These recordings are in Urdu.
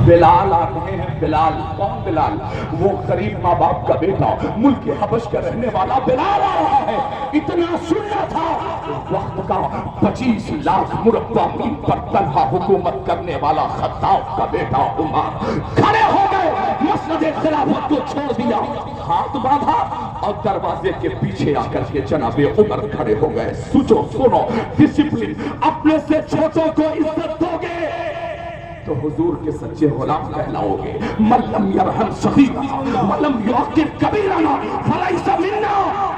بلال آ رہے ہیں. بلال کون بلال؟ وہ غریب ماں باپ کا بیٹا ملک حبش کا رہنے والا بلال آ رہا ہے. اتنا سننا تھا وقت کا 25 لاکھ مربع میل پر تنہا حکومت کرنے والا خطاب کا بیٹا عمر کھڑے ہو گئے. مسند خلافت کو چھوڑ دیا, ہاتھ باندھا اور دروازے کے پیچھے آ کر کے جناب عمر کھڑے ہو گئے. سوچو سنو, ڈسپلن. اپنے سے چھوٹوں کو عزت دو گے تو حضور کے سچے غلام کہلاؤ گے. من لم یرحم صغیرنا ولم یعقب کبیرنا فلیس منا.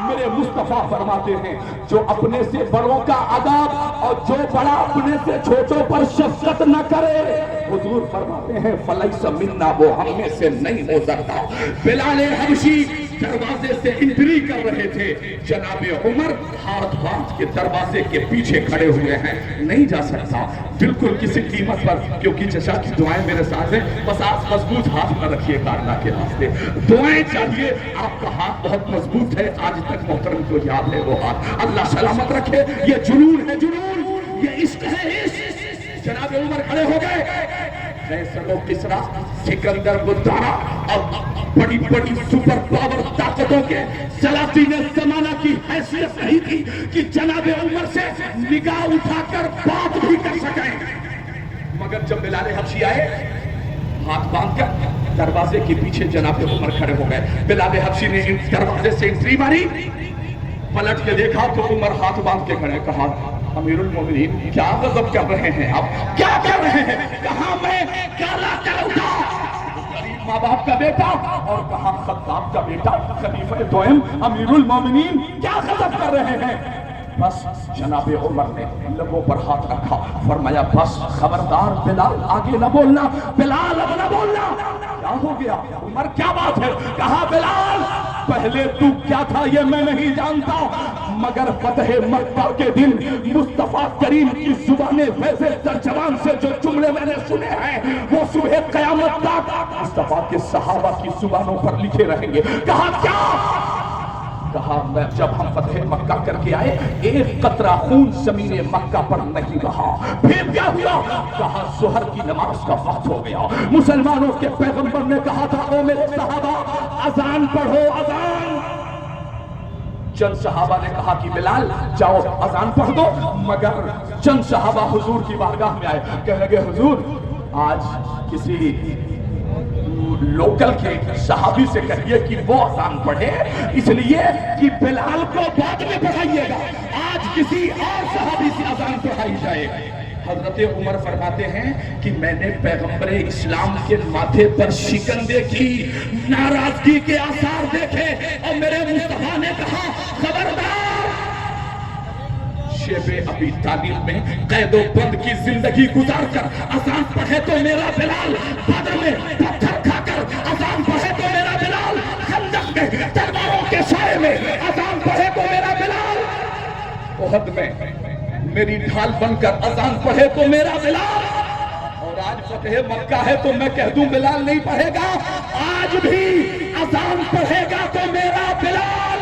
میرے مصطفیٰ فرماتے ہیں جو اپنے سے بڑوں کا ادب اور جو بڑا اپنے سے چھوٹوں پر شفقت نہ کرے, حضور فرماتے ہیں فلیس منا, وہ ہم میں سے نہیں ہو سکتا. بلال حبشی دروازے سے انٹری کر رہے تھے. جناب عمر ہاتھ باندھ کے دروازے کے پیچھے کھڑے ہوئے ہیں. نہیں جا سکتا بالکل کسی قیمت پر, کیونکہ چچا کی دعائیں میرے ساتھ ہیں. بس آپ مضبوط ہاتھ نہ رکھیے کارنا کے واسطے, دعائیں چاہیے. آپ کا ہاتھ بہت مضبوط ہے, آج تک محترم کو یاد ہے وہ ہاتھ. اللہ سلامت رکھے. یہ جنون ہے, جنون, یہ عشق ہے, عشق. جناب عمر کھڑے ہو گئے. قیصر و کسریٰ, سکندر بطارہ اور بڑی بڑی سپر پاور طاقتوں کے سلاطین زمانہ کی حیثیت نہیں تھی کہ جناب عمر سے نگاہ اٹھا کر بات بھی کر سکیں. مگر جب بلال حبشی آئے, ہاتھ باندھ کر دروازے کے پیچھے جناب عمر کھڑے ہو گئے. بلال حبشی نے دروازے سے انٹری ماری, پلٹ کے دیکھا تو عمر ہاتھ باندھ کے کھڑے. کہا امیر المومنین کیا غضب کر رہے ہیں آپ, کیا کر رہے ہیں؟ کہاں میں کیا لا کر اٹھا, ماں باپ کا بیٹا, اور کہاں خطاب کا بیٹا, خلیفہ دوئم امیر المومنین, کیا غضب کر رہے ہیں؟ بس جناب عمر نے لبوں پر ہاتھ رکھا, فرمایا بس خبردار بلال آگے نہ بولنا, بلال اب نہ بولنا. کیا ہو گیا عمر, کیا بات ہے؟ کہا بلال پہلے تو کیا تھا یہ میں نہیں جانتا, مگر فتح مکہ کے دن مصطفیٰ کریم کی زبان فیض ترجمان سے جو جملے میں نے سنے ہیں وہ صبح قیامت تک مصطفیٰ کے صحابہ کی زبانوں پر لکھے رہیں گے. کہا کیا؟ کہا میں جب ہم فتح مکہ کر کے آئے ایک قطرہ خون زمین مکہ پر نہیں رہا. پھر کیا ہوا؟ کہا ظہر کی نماز کا وقت ہو گیا. مسلمانوں کے پیغمبر نے کہا تھا او میرے صحابہ اذان پڑھو, اذان. چند صحابہ نے کہا کہ بلال جاؤ اذان پڑھ دو, مگر چند صحابہ حضور کی بارگاہ میں آئے, کہنے لگے حضور آج کسی لوکل کے صحابی سے کہیے کہ وہ اذان پڑھے, اس لیے کہ بلال کو بعد میں پڑھائیے گا, آج کسی اور صحابی سے اذان پڑھائی جائے. حضرت عمر فرماتے ہیں کہ میں نے پیغمبر اسلام کے ماتھے پر شکنجے کی ناراضگی کے آثار دیکھے, اور میرے مصطفیٰ نے کہا خبردار, شیب ابی طالب میں قید و بند کی زندگی گزار کر اذان پڑھے تو میرا بلال, بدر میں پتھر کھا کر اذان پڑھے تو میرا بلال, خندق میں تلواروں کے سائے میں اذان پڑھے تو میرا بلال, احد میں میری ڈھال بن کر اذان پڑھے تو میرا بلال, اور آج فتح مکہ ہے تو میں کہہ دوں بلال نہیں پڑھے گا, آج بھی اذان پڑھے گا تو میرا بلال.